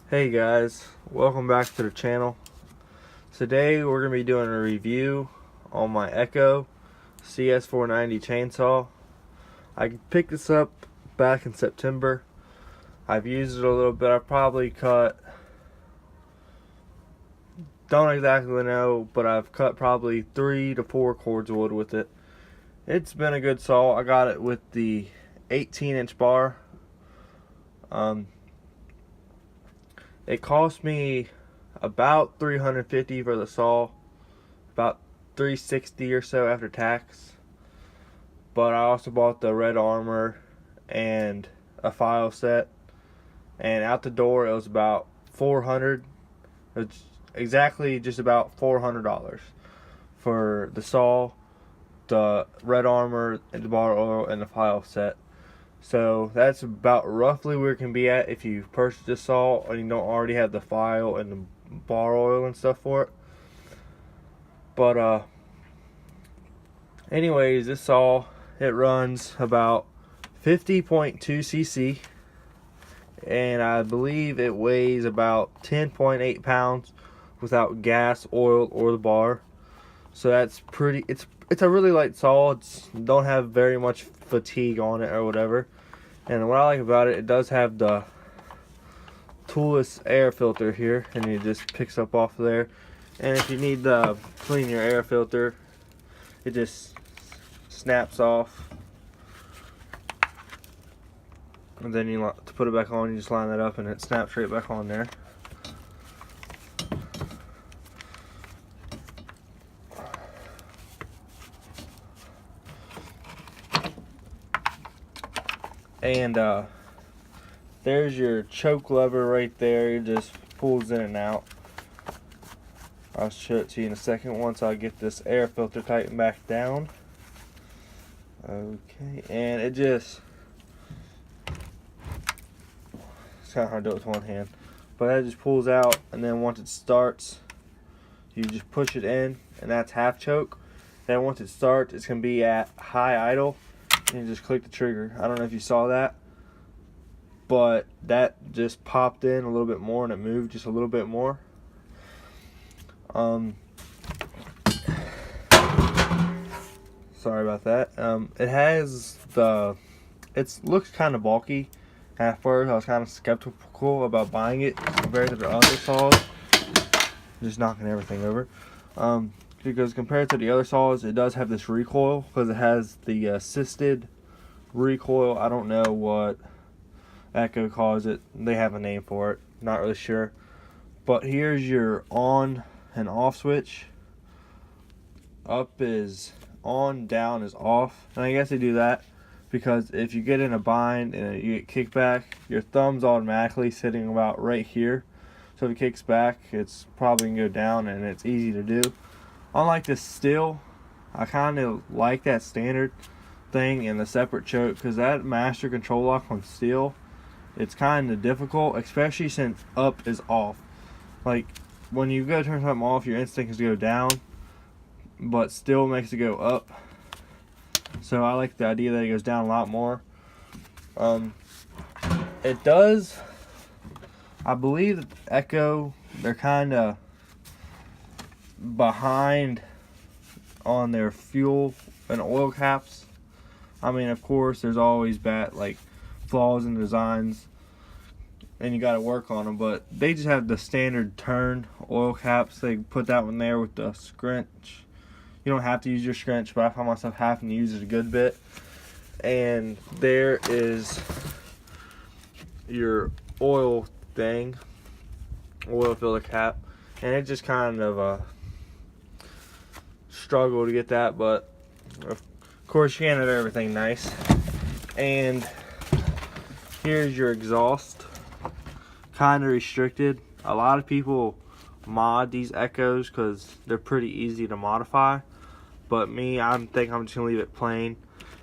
Hey guys, welcome back to the channel. Today we're going to be doing a review on my Echo Cs490 chainsaw. I picked this up back in September. I've used it a little bit. I've probably cut, don't exactly know, but I've cut probably 3 to 4 cords of wood with it. It's been a good saw. I got it with the 18-inch bar. It cost me about $350 for the saw, about $360 or so after tax. But I also bought the red armor and a file set, and out the door it was about $400. It's exactly just about $400 for the saw, the red armor, and the bar oil, and the file set. So that's about roughly where it can be at if you purchase this saw and you don't already have the file and the bar oil and stuff for it. But anyways, this saw, it runs about 50.2 cc, and I believe it weighs about 10.8 pounds without gas, oil, or the bar. So that's pretty. It's a really light saw. It's don't have very much fatigue on it or whatever. And what I like about it, it does have the toolless air filter here, and it just picks up off of there. And if you need to clean your air filter, it just snaps off. And then to put it back on, you just line that up and it snaps right back on there. And there's your choke lever right there. It just pulls in and out. I'll show it to you in a second once I get this air filter tightened back down. Okay, and it's kind of hard to do it with one hand, but that just pulls out, and then once it starts, you just push it in, and that's half choke. Then once it starts, it's going to be at high idle, and you just click the trigger. I don't know if you saw that, but that just popped in a little bit more, and it moved just a little bit more. Sorry about that. It has it looks kind of bulky. At first, I was kind of skeptical about buying it compared to the other saws. Just knocking everything over. Because compared to the other saws, it does have this recoil, because it has the assisted recoil. I don't know what Echo calls it. They have a name for it. Not really sure. But here's your on and off switch. Up is on, down is off. And I guess they do that because if you get in a bind and you get kickback, your thumb's automatically sitting about right here. So if it kicks back, it's probably going to go down, and it's easy to do. Unlike the steel, I kind of like that standard thing and the separate choke, because that master control lock on steel, it's kind of difficult, especially since up is off. Like when you go to turn something off, your instinct is to go down, but still makes it go up. So I like the idea that it goes down a lot more. It does, I believe that the Echo, they're kind of behind on their fuel and oil caps. I mean, of course, there's always flaws in designs, and you got to work on them. But they just have the standard turn oil caps. They put that one there with the scrunch. You don't have to use your scrunch, but I find myself having to use it a good bit. And there is your oil thing, oil filter cap, and it just kind of a struggle to get that, but of course you can't have everything nice. And here's your exhaust, kind of restricted. A lot of people mod these Echoes because they're pretty easy to modify, but me, I think I'm just gonna leave it plain.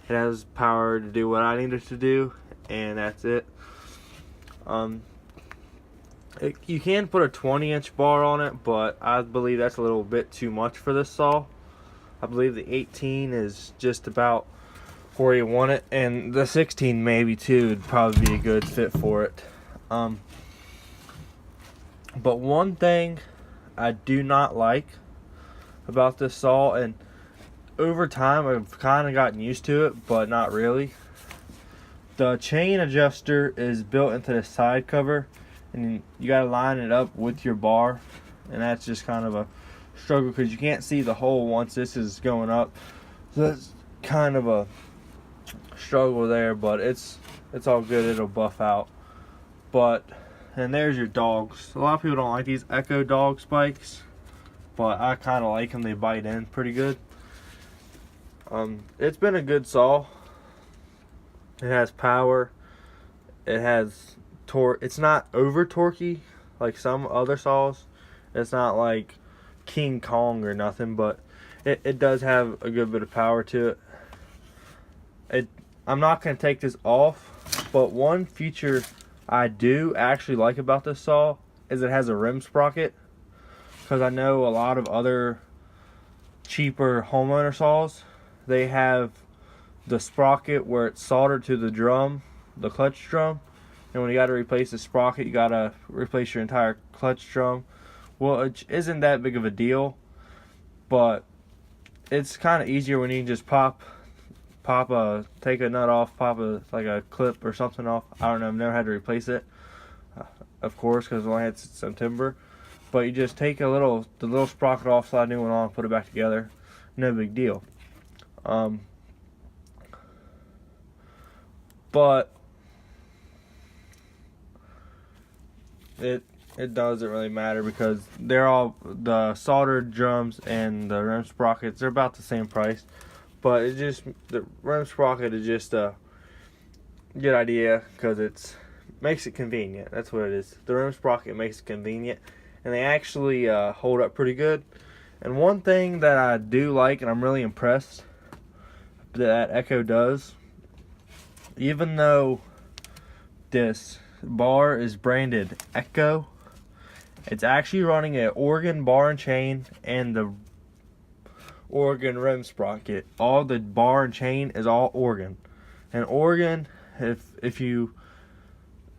It has power to do what I need it to do, and that's it. You can put a 20-inch bar on it, but I believe that's a little bit too much for this saw. I believe the 18 is just about where you want it, and the 16 maybe too would probably be a good fit for it. But one thing I do not like about this saw, and over time I've kind of gotten used to it, but not really. The chain adjuster is built into the side cover, and you got to line it up with your bar, and that's just kind of a struggle because you can't see the hole once this is going up. So that's kind of a struggle there, but it's all good. It'll buff out. But and there's your dogs. A lot of people don't like these Echo dog spikes, but I kind of like them. They bite in pretty good. It's been a good saw. It has power. It has torque. It's not over torquey like some other saws. It's not like King Kong or nothing, but it does have a good bit of power to it. I'm not going to take this off, but one feature I do actually like about this saw is it has a rim sprocket, because I know a lot of other cheaper homeowner saws, they have the sprocket where it's soldered to the drum, the clutch drum, and when you got to replace the sprocket, you got to replace your entire clutch drum. Well, it isn't that big of a deal, but it's kind of easier when you can just take a nut off, like a clip or something off. I don't know, I've never had to replace it, of course, because I only had September. But you just take the little sprocket off, slide a new one on, put it back together. No big deal. But it doesn't really matter because they're all, the soldered drums and the rim sprockets, they're about the same price. But the rim sprocket is just a good idea because it makes it convenient. That's what it is. The rim sprocket makes it convenient, and they actually hold up pretty good. And one thing that I do like, and I'm really impressed that Echo does, even though this bar is branded Echo, it's actually running an Oregon bar and chain and the Oregon rim sprocket. All the bar and chain is all Oregon. And Oregon, if you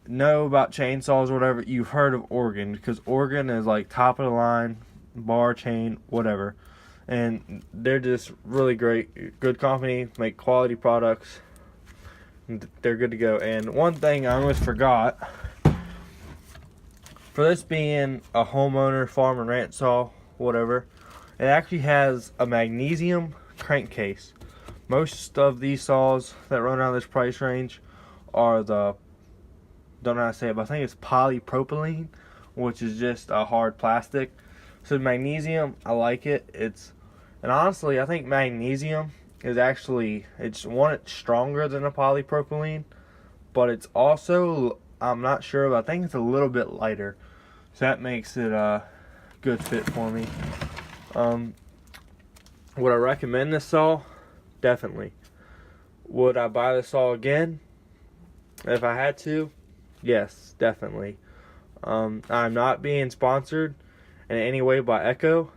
know about chainsaws or whatever, you've heard of Oregon, because Oregon is like top of the line, bar, chain, whatever. And they're just really great, good company, make quality products. They're good to go. And one thing I almost forgot, for this being a homeowner, farm and ranch saw, whatever, it actually has a magnesium crankcase. Most of these saws that run around this price range are don't know how to say it, but I think it's polypropylene, which is just a hard plastic. So magnesium, I like it. And honestly, I think magnesium is actually, it's stronger than a polypropylene, but it's also, I'm not sure, but I think it's a little bit lighter. So that makes it a good fit for me. Would I recommend this saw? Definitely. Would I buy this saw again if I had to? Yes, definitely. I'm not being sponsored in any way by Echo.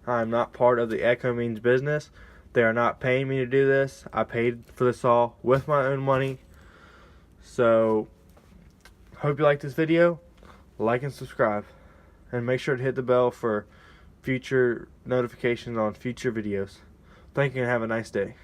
I'm not part of the Echo Means business. They are not paying me to do this. I paid for the saw with my own money. So, hope you like this video. Like and subscribe. And make sure to hit the bell for future notifications on future videos. Thank you and have a nice day.